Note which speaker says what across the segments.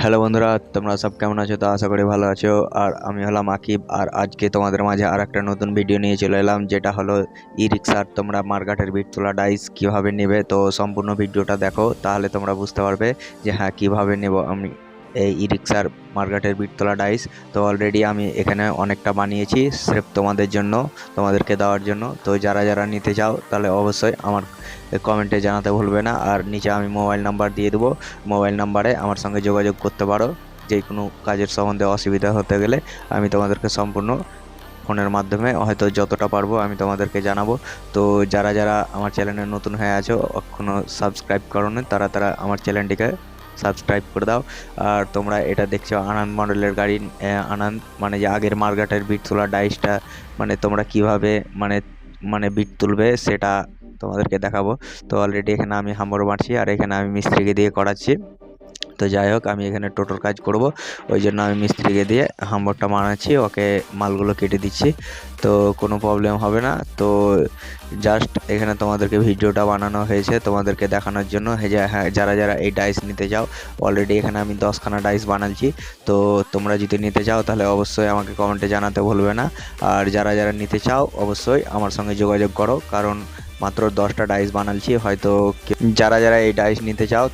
Speaker 1: Hello বন্ধুরা, তোমরা সব কেমন আছো? তো আশা করি ভালো আছো। আর আমি হলাম আকিব, আর আজকে তোমাদের মাঝে আর একটা নতুন ভিডিও নিয়ে চলে এলাম, যেটা হলো ই রিক্সার তোমরা মার্কেটের বিট তোলা ডাইস কিভাবে নেবে। তো সম্পূর্ণ ভিডিওটা দেখো, তাহলে তোমরা বুঝতে পারবে যে হ্যাঁ কিভাবে নেব আমি এই ই রিক্সার মার্কেটের বিট তোলা ডাইস। তো অলরেডি আমি এখানে অনেকটা বানিয়েছি স্রেফ তোমাদের জন্য, তোমাদেরকে দেওয়ার জন্য। তো যারা যারা নিতে চাও তাহলে অবশ্যই আমার কমেন্টে জানাতে ভুলবে না। আর নিচে আমি মোবাইল নাম্বার দিয়ে দেবো, মোবাইল নাম্বারে আমার সঙ্গে যোগাযোগ করতে পারো। যে কোনো কাজের সম্বন্ধে অসুবিধা হতে গেলে আমি তোমাদেরকে সম্পূর্ণ ফোনের মাধ্যমে হয়তো যতটা পারবো আমি তোমাদেরকে জানাবো। তো যারা যারা আমার চ্যানেলে নতুন হয়ে আছো, এখনও সাবস্ক্রাইব করোনি, তারা তারা আমার চ্যানেলটিকে সাবস্ক্রাইব করে দাও। আর তোমরা এটা দেখছো আনন্দ মডেলের গাড়ি, আনন্দ মানে যে আগের মার্কেটের বিট তোলা ডাইসটা মানে তোমরা কিভাবে মানে মানে বিট তুলবে সেটা তোমাদেরকে দেখাবো। তো অলরেডি এখানে আমি হাম্বর মারছি, আর এখানে আমি মিস্ত্রিকে দিয়ে করাচ্ছি। তো যাই হোক, আমি এখানে টোটোর কাজ করব, ওই জন্য আমি মিস্ত্রিকে দিয়ে হাম্বরটা মারাচ্ছি, ওকে মালগুলো কেটে দিচ্ছি। তো কোনো প্রবলেম হবে না। তো জাস্ট এখানে তোমাদেরকে ভিডিওটা বানানো হয়েছে তোমাদেরকে দেখানোর জন্য। হ্যাঁ, যারা যারা এই ডাইস নিতে চাও, অলরেডি এখানে আমি 10খানা ডাইস বানাচ্ছি। তো তোমরা যদি নিতে চাও তাহলে অবশ্যই আমাকে কমেন্টে জানাতে ভুলবে না। আর যারা যারা নিতে চাও অবশ্যই আমার সঙ্গে যোগাযোগ করো, কারণ মাত্র 10টা ডাইস বানাচ্ছি। হয়তো যারা যারা এই ডাইস নিতে চাও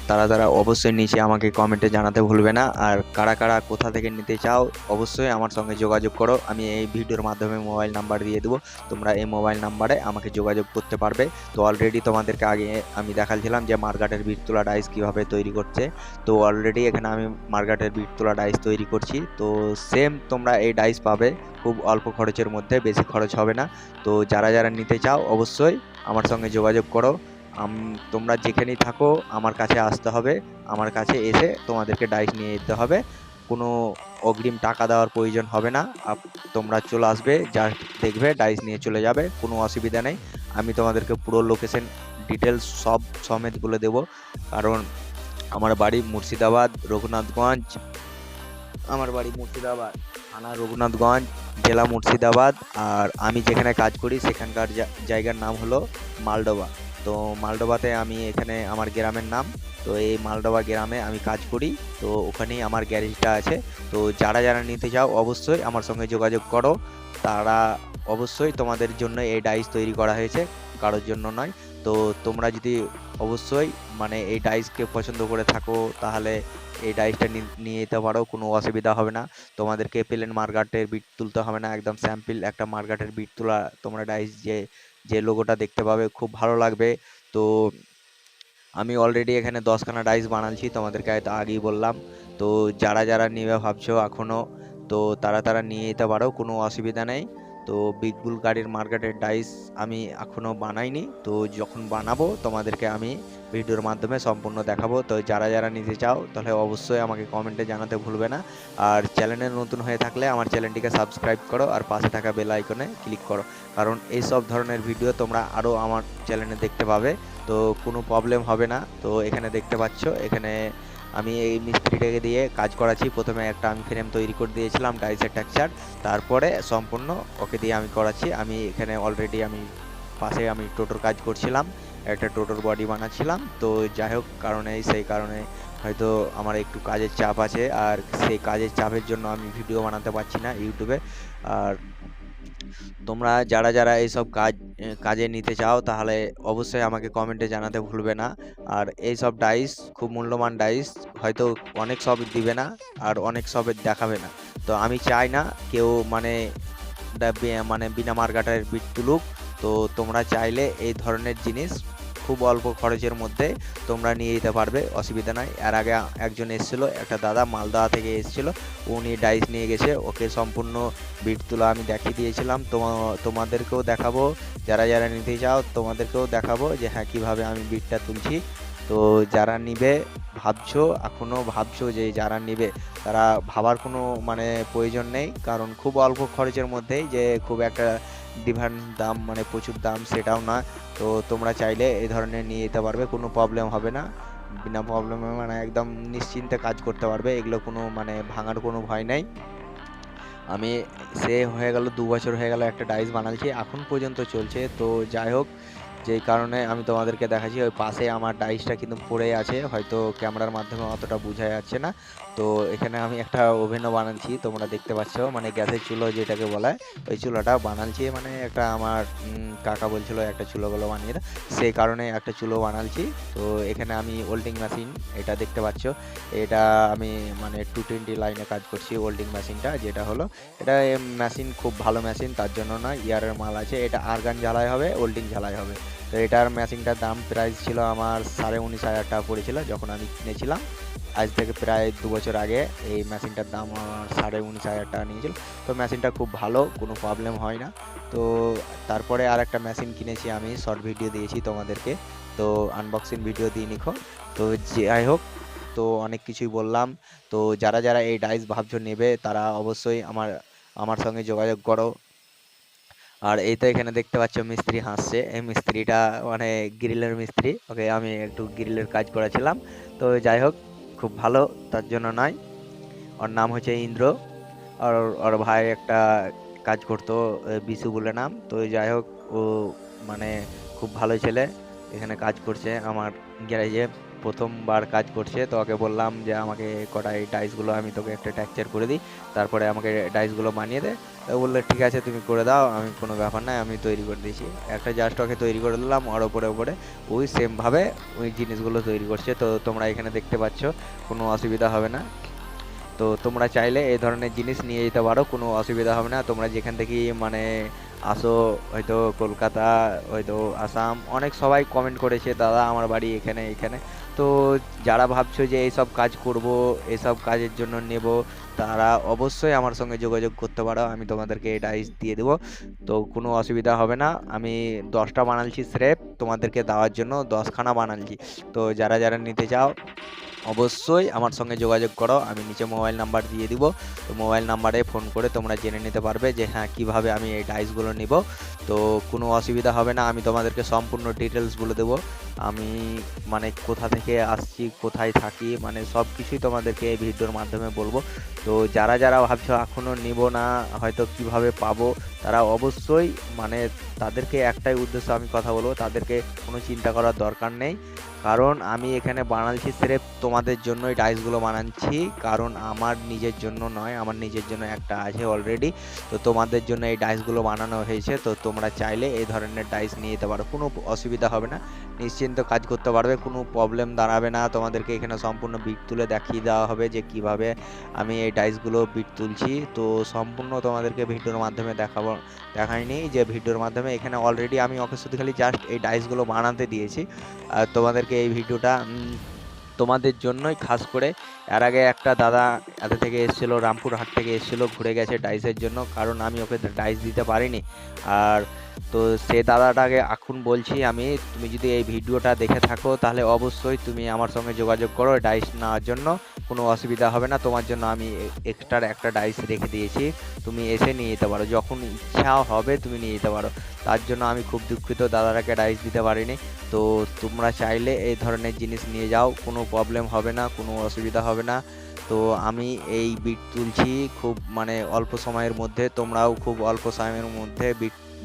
Speaker 1: তারা তারা অবশ্যই নিচে আমাকে কমেন্টে জানাতে ভুলবে না। আর কারা কারা কোথা থেকে নিতে চাও অবশ্যই আমার সঙ্গে যোগাযোগ করো, আমি এই ভিডিওর মাধ্যমে মোবাইল নাম্বার দিয়ে দেবো, তোমরা এই মোবাইল নাম্বারে আমাকে যোগাযোগ করতে পারবে। তো অলরেডি তোমাদেরকে আগে আমি দেখাচ্ছিলাম যে মার্কেটের বিট তোলা ডাইস কীভাবে তৈরি করছে। তো অলরেডি এখানে আমি মার্কেটের বিট তোলা ডাইস তৈরি করছি। তো সেম তোমরা এই ডাইস পাবে খুব অল্প খরচের মধ্যে, বেশি খরচ হবে না। তো যারা যারা নিতে চাও অবশ্যই আমার সঙ্গে যোগাযোগ করো। তোমরা যেখানেই থাকো আমার কাছে আসতে হবে, আমার কাছে এসে তোমাদেরকে ডাইস নিয়ে যেতে হবে। কোনো অগ্রিম টাকা দেওয়ার প্রয়োজন হবে না। তোমরা চলে আসবে, জাস্ট দেখবে, ডাইস নিয়ে চলে যাবে, কোনো অসুবিধা নেই। আমি তোমাদেরকে পুরো লোকেশন ডিটেলস সব সমেত বলে দেবো, কারণ আমার বাড়ি মুর্শিদাবাদ রঘুনাথগঞ্জ, থানা রঘুনাথগঞ্জ, জেলা মুর্শিদাবাদ। আর আমি যেখানে কাজ করি সেখানকার জায়গার নাম হলো মালডোবা। তো মালডোবাতে আমি এখানে আমার গ্রামের নাম। তো এই মালডোবা গ্রামে আমি কাজ করি, তো ওখানেই আমার গ্যারেজটা আছে। তো যারা যারা নিতে চাও অবশ্যই আমার সঙ্গে যোগাযোগ করো। তারা অবশ্যই তোমাদের জন্য এই ডাইস তৈরি করা হয়েছে, কারোর জন্য নয়। তো তোমরা যদি অবশ্যই মানে এই ডাইসকে পছন্দ করে থাকো তাহলে এই ডাইসটা নিয়ে যেতে পারো, কোনো অসুবিধা হবে না। তোমাদেরকে প্লেন মার্কেটের বিট তুলতে হবে না, একদম স্যাম্পল একটা মার্কেটের বিট তোলা তোমরা ডাইস যে যে লোগোটা দেখতে পাবে খুব ভালো লাগবে। তো আমি অলরেডি এখানে 10খানা ডাইস বানাচ্ছি, তোমাদেরকে হয়তো আগেই বললাম। তো যারা যারা নেবে ভাবছো এখনও, তো তারা তারা নিয়ে যেতে পারো, কোনো অসুবিধা নেই। তো বিগ বুল গাড়ির মার্কেটের ডাইস আমি এখনও বানাইনি, তো যখন বানাবো তোমাদেরকে আমি ভিডিওর মাধ্যমে সম্পূর্ণ দেখাবো। তো যারা যারা নিতে চাও তাহলে অবশ্যই আমাকে কমেন্টে জানাতে ভুলবে না। আর চ্যানেলে নতুন হয়ে থাকলে আমার চ্যানেলটিকে সাবস্ক্রাইব করো, আর পাশে থাকা বেল আইকনে ক্লিক করো, কারণ এই সব ধরনের ভিডিও তোমরা আরও আমার চ্যানেলে দেখতে পাবে। তো কোনো প্রবলেম হবে না। তো এখানে দেখতে পাচ্ছ, এখানে আমি এই মিস্ত্রিটাকে দিয়ে কাজ করাচ্ছি। প্রথমে একটা আমি ফ্রেম তৈরি করে দিয়েছিলাম ডাইসের টেক্সচার, তারপরে সম্পূর্ণ ওকে দিয়ে আমি করাচ্ছি। আমি এখানে অলরেডি আমি পাশে আমি টোটোর কাজ করছিলাম, একটা টোটোর বডি বানাচ্ছিলাম। তো যাই হোক, সেই কারণে হয়তো আমার একটু কাজের চাপ আছে, আর সেই কাজের চাপের জন্য আমি ভিডিও বানাতে পারছি না ইউটিউবে। আর তোমরা যারা যারা এইসব কাজে নিতে চাও তাহলে অবশ্যই আমাকে কমেন্টে জানাতে ভুলবে না। আর এই সব ডাইস খুব মূল্যবান ডাইস, হয়তো অনেক সব দিবে না আর অনেক সবের দেখাবে না। তো আমি চাই না কেউ মানে বিনা মার্কেটের বিট তুলুক। তো তোমরা চাইলে এই ধরনের জিনিস খুব অল্প খরচের মধ্যে তোমরা নিয়ে যেতে পারবে, অসুবিধা নাই। এর আগে একজন এসেছিলো, একটা দাদা মালদা থেকে এসেছিলো, উনি ডাইস নিয়ে গেছে, ওকে সম্পূর্ণ বিট তোলা আমি দেখিয়ে দিয়েছিলাম। তোমাদেরকেও দেখাবো, যারা যারা নিতে চাও তোমাদেরকেও দেখাবো যে হ্যাঁ কীভাবে আমি বিটটা তুলছি। তো যারা নিবে এখনও ভাবছো যে যারা নিবে তারা ভাবার কোনো মানে প্রয়োজন নেই, কারণ খুব অল্প খরচের মধ্যেই যে খুব একটা ডিমান্ড দাম মানে প্রচুর দাম সেটাও না। তো তোমরা চাইলে এই ধরনের নিয়ে যেতে পারবে, কোনো প্রবলেম হবে না, বিনা প্রবলেমে মানে একদম নিশ্চিন্তে কাজ করতে পারবে। এগুলো কোনো মানে ভাঙার কোনো ভয় নেই। আমি হয়ে গেল 2 বছর হয়ে গেল একটা ডাইস বানাচ্ছি, এখন পর্যন্ত চলছে। তো যাই হোক, যেই কারণে আমি তোমাদেরকে দেখাচ্ছি। ওই পাশে আমার ডাইসটা কিন্তু পড়ে আছে, হয়তো ক্যামেরার মাধ্যমে অতটা বোঝা যাচ্ছে না। তো এখানে আমি একটা ওভেনও বানাচ্ছি, তোমরা দেখতে পাচ্ছ, মানে গ্যাসের চুলো যেটাকে বলা হয়, ওই চুলাটা বানাচ্ছি। মানে একটা আমার কাকা বলছিল একটা চুলোগুলো বানিয়ে দাও, সেই কারণে একটা চুলো বানাচ্ছি। তো এখানে আমি ওয়েল্ডিং মেশিন, এটা দেখতে পাচ্ছ, এটা আমি মানে 220 লাইনে কাজ করছি। ওয়েল্ডিং মেশিনটা যেটা হলো, এটা মেশিন খুব ভালো মেশিন, তার জন্য না, ইয়ারের মাল আছে। এটা আর্গান ঝালাই হবে, ওয়েল্ডিং ঝালাই হবে। তো এটার মেশিনটার দাম প্রাইস ছিল আমার 19,500 টাকা পড়েছিল যখন আমি কিনেছিলাম। আজ থেকে প্রায় 2 বছর আগে এই মেশিনটার দাম আমার 19,500 টাকা নিয়েছিল। তো মেশিনটা খুব ভালো, কোনো প্রবলেম হয় না। তো তারপরে আর একটা মেশিন কিনেছি, আমি শর্ট ভিডিও দিয়েছি তোমাদেরকে, তো আনবক্সিং ভিডিও দিয়ে নিখো। তো যাই হোক, তো অনেক কিছুই বললাম। তো যারা যারা এই ডাইস ভাবছো নেবে, তারা অবশ্যই আমার আমার সঙ্গে যোগাযোগ করো। আর এই তো এখানে দেখতে পাচ্ছ মিস্ত্রি হাসছে, এই মিস্ত্রিটা মানে গ্রিলের মিস্ত্রি, ওকে আমি একটু গ্রিলের কাজ করেছিলাম। তো যাই হোক, খুব ভালো, তার জন্য নয়। ওর নাম হচ্ছে ইন্দ্র। আর ওর ভাই একটা কাজ করতো, বিশু বলে নাম। তো যাই হোক, ও মানে খুব ভালো ছেলে, এখানে কাজ করছে আমার গ্যারেজে, প্রথমবার কাজ করছে। তো ওকে বললাম যে আমাকে কটা এই ডাইসগুলো আমি তোকে একটা টেক্সচার করে দিই, তারপরে আমাকে ডাইসগুলো বানিয়ে দে। তো বললো ঠিক আছে তুমি করে দাও, আমি কোনো ব্যাপার নাই, আমি তৈরি করে দিয়েছি। একটা জাস্ট ওকে তৈরি করে দিলাম, ওর ওপরে ওপরে ওই সেমভাবে ওই জিনিসগুলো তৈরি করছে। তো তোমরা এখানে দেখতে পাচ্ছ, কোনো অসুবিধা হবে না। তো তোমরা চাইলে এই ধরনের জিনিস নিয়ে যেতে পারো, কোনো অসুবিধা হবে না। তোমরা যেখান থেকেই মানে আসো, হয়তো কলকাতা, হয়তো আসাম, অনেক সবাই কমেন্ট করেছে দাদা আমার বাড়ি এখানে এখানে। তো যারা ভাবছো যে এইসব কাজ করব, এইসব কাজের জন্য নেব, তারা অবশ্যই আমার সঙ্গে যোগাযোগ করতে পারো, আমি তোমাদেরকে এই ডাইস দিয়ে দেবো। তো কোনো অসুবিধা হবে না। আমি 10টা বানাচ্ছি স্রেফ তোমাদেরকে দেওয়ার জন্য, 10খানা বানাচ্ছি। তো যারা যারা নিতে চাও অবশ্যই আমার সঙ্গে যোগাযোগ করো, আমি নিচে মোবাইল নাম্বার দিয়ে দিব। তো মোবাইল নাম্বারে ফোন করে তোমরা জেনে নিতে পারবে যে হ্যাঁ কীভাবে আমি এই ডাইসগুলো নিব। তো কোনো অসুবিধা হবে না, আমি তোমাদেরকে সম্পূর্ণ ডিটেলস বলে দেবো। আমি মানে কোথা থেকে আসছি, কোথায় থাকি, মানে সব কিছুই তোমাদেরকে এই ভিডিওর মাধ্যমে বলবো। তো যারা যারা ভাবছো এখনও নিব না, হয়তো কিভাবে পাবো, তারা অবশ্যই মানে তাদেরকে একটাই উদ্দেশ্য আমি কথা বলবো, তাদেরকে কোনো চিন্তা করার দরকার নেই। কারণ আমি এখানে বানাচ্ছি স্রেফ তোমাদের জন্যই ডাইসগুলো বানাচ্ছি, কারণ আমার নিজের জন্য নয়, আমার নিজের জন্য একটা আছে অলরেডি। তো তোমাদের জন্য এই ডাইসগুলো বানানো হয়েছে। তো তোমরা চাইলে এই ধরনের ডাইস নিয়ে যেতে পারো, কোনো অসুবিধা হবে না, নিশ্চিন্ত কাজ করতে পারবে, কোনো প্রবলেম দাঁড়াবে না। তোমাদেরকে এখানে সম্পূর্ণ বিট তুলে দেখিয়ে দেওয়া হবে যে কিভাবে আমি এই ডাইসগুলো বিট তুলছি। তো সম্পূর্ণ তোমাদেরকে ভিডিওর মাধ্যমে দেখাইনি, যে ভিডিওর মাধ্যমে এখানে অলরেডি আমি ওকে শুধু খালি জাস্ট এই ডাইসগুলো বানাতে দিয়েছি। আর তোমাদেরকে এই ভিডিওটা তোমাদের জন্যই খাস করে। এর আগে একটা দাদা এতে থেকে এসেছিলো, রামপুরহাট থেকে এসেছিলো, ঘুরে গেছে ডাইসের জন্য, কারণ আমি ওকে ডাইস দিতে পারিনি। আর তো সে দাদাটাকে এখন বলছি আমি, তুমি যদি এই ভিডিওটা দেখে থাকো তাহলে অবশ্যই তুমি আমার সঙ্গে যোগাযোগ করো ডাইস নেওয়ার জন্য, কোনো অসুবিধা হবে না। তোমার জন্য আমি এক্সট্রা একটা ডাইস রেখে দিয়েছি, তুমি এসে নিয়ে যেতে পারো, যখন ইচ্ছা হবে তুমি নিয়ে যেতে পারো। তার জন্য আমি খুব দুঃখিত দাদাটাকে ডাইস দিতে পারিনি। তো তোমরা চাইলে এই ধরনের জিনিস নিয়ে যাও, কোনো প্রবলেম হবে না, কোনো অসুবিধা হবে না। তো আমি এই বিট তুলছি খুব মানে অল্প সময়ের মধ্যে, তোমরাও খুব অল্প সময়ের মধ্যে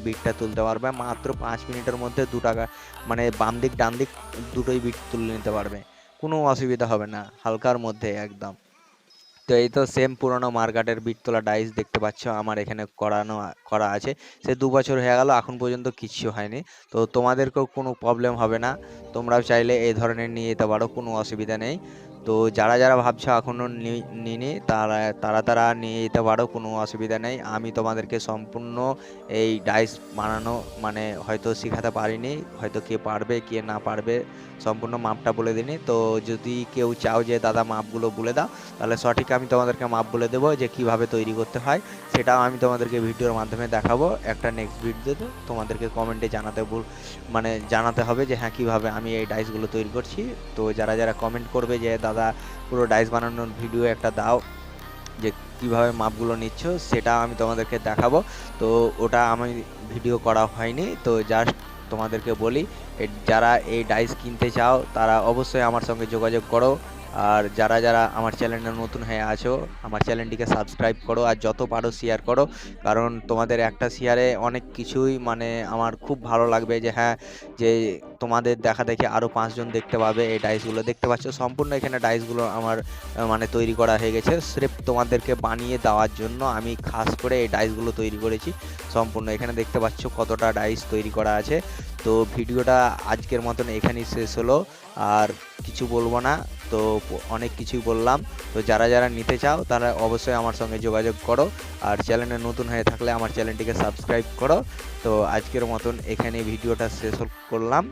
Speaker 1: বিটটা তুলতে পারবে, মাত্র 5 মিনিটের মধ্যে 2 টাকা মানে বাম দিক ডান দিক দুটোই বিট তুলে নিতে পারবে, কোনো অসুবিধা হবে না, হালকার মধ্যে একদম। তো এই তো সেম পুরোনো মার্কেটের বিট তোলা ডাইস দেখতে পাচ্ছ আমার এখানে করা আছে। সে 2 বছর হয়ে গেল, এখন পর্যন্ত কিচ্ছু হয়নি। তো তোমাদেরকেও কোনো প্রবলেম হবে না, তোমরাও চাইলে এই ধরনের নিয়ে যেতে পারো, কোনো অসুবিধা নেই। তো যারা যারা ভাবছো এখনও নিনি, তারা তারা তারা নিয়ে যেতে পারো, কোনো অসুবিধা নেই। আমি তোমাদেরকে সম্পূর্ণ এই ডাইস বানানো মানে হয়তো শেখাতে পারিনি, হয়তো কে পারবে কে না পারবে সম্পূর্ণ মাপটা বলে দিনি। তো যদি কেউ চাও যে দাদা মাপগুলো বলে দাও, তাহলে সঠিক আমি তোমাদেরকে মাপ বলে দেবো যে কিভাবে তৈরি করতে হয়, সেটাও আমি তোমাদেরকে ভিডিওর মাধ্যমে দেখাবো একটা নেক্সট ভিডিওতে। তোমাদেরকে কমেন্টে মানে জানাতে হবে যে হ্যাঁ কীভাবে আমি এই ডাইসগুলো তৈরি করছি। তো যারা যারা কমেন্ট করবে যে দাদা পুরো ডাইস বানানোর ভিডিও একটা দাও, যে কিভাবে মাপগুলো নিচ্ছ, সেটা আমি তোমাদেরকে দেখাবো। তো ওটা আমি ভিডিও করা হয়নি, তো জাস্ট তোমাদেরকে বলি যারা এই ডাইস কিনতে চাও তারা অবশ্যই আমার সঙ্গে যোগাযোগ করো। আর যারা যারা আমার চ্যানেলে নতুন হয়ে আছো, আমার চ্যানেলটিকে সাবস্ক্রাইব করো আর যত পারো শেয়ার করো, কারণ তোমাদের একটা শেয়ারে অনেক কিছুই মানে আমার খুব ভালো লাগবে যে হ্যাঁ, যে তোমাদের দেখা দেখি আরও 5 জন দেখতে পাবে। এই ডাইসগুলো দেখতে পাচ্ছ, সম্পূর্ণ এখানে ডাইসগুলো আমার মানে তৈরি করা হয়ে গেছে। স্রেফ তোমাদেরকে বানিয়ে দেওয়ার জন্য আমি খাস করে এই ডাইসগুলো তৈরি করেছি সম্পূর্ণ। এখানে দেখতে পাচ্ছ কতটা ডাইস তৈরি করা আছে। তো ভিডিওটা আজকের মতন এখানেই শেষ হলো, আর কিছু বলবো না। তো অনেক কিছুই বললাম। তো যারা যারা নিতে চাও তারা অবশ্যই আমার সঙ্গে যোগাযোগ করো, আর চ্যানেলে নতুন হয়ে থাকলে আমার চ্যানেলটিকে সাবস্ক্রাইব করো। তো আজকের মতন এখানে ভিডিওটা শেষ করলাম।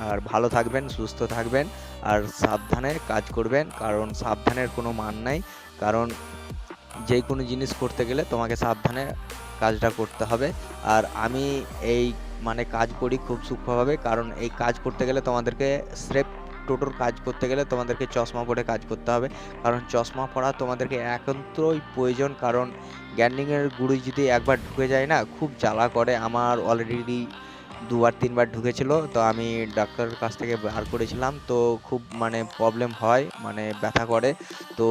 Speaker 1: আর ভালো থাকবেন, সুস্থ থাকবেন, আর সাবধানে কাজ করবেন, কারণ সাবধানের কোনো মান নাই। কারণ যে কোনো জিনিস করতে গেলে তোমাকে সাবধানে কাজটা করতে হবে। আর আমি এই মানে কাজ করি খুব সূক্ষ্মভাবে, কারণ এই কাজ করতে গেলে তোমাদেরকে স্রেফ টোটোর কাজ করতে গেলে তোমাদেরকে চশমা পরে কাজ করতে হবে, কারণ চশমা পরা তোমাদেরকে একান্তই প্রয়োজন। কারণ গ্যান্ডিংয়ের গুঁড়ি যদি একবার ঢুকে যায় না, খুব জ্বালা করে। আমার অলরেডি 2-3 বার ঢুকেছিল, তো আমি ডাক্তারের কাছ থেকে বার করেছিলাম। তো খুব মানে প্রবলেম হয়, মানে ব্যথা করে। তো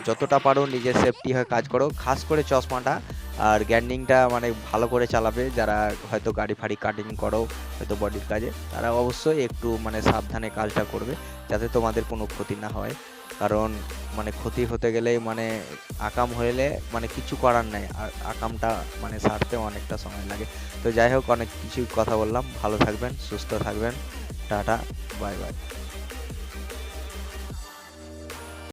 Speaker 1: যতটা পারো নিজের সেফটি হয়ে কাজ করো, খাস করে চশমাটা আর গ্যান্ডিংটা মানে ভালো করে চালাবে। যারা হয়তো গাড়ি ফাড়ি কাটিং করো, হয়তো বডির কাজে, তারা অবশ্যই একটু মানে সাবধানে কাজটা করবে, যাতে তোমাদের কোনো ক্ষতি না হয়। কারণ মানে ক্ষতি হতে গেলেই মানে আকাম হইলে মানে কিছু করার নাই, আর আকামটা মানে সারতে অনেকটা সময় লাগে। তো যাই হোক, অনেক কিছু কথা বললাম। ভালো থাকবেন, সুস্থ থাকবেন। Tata, bye bye.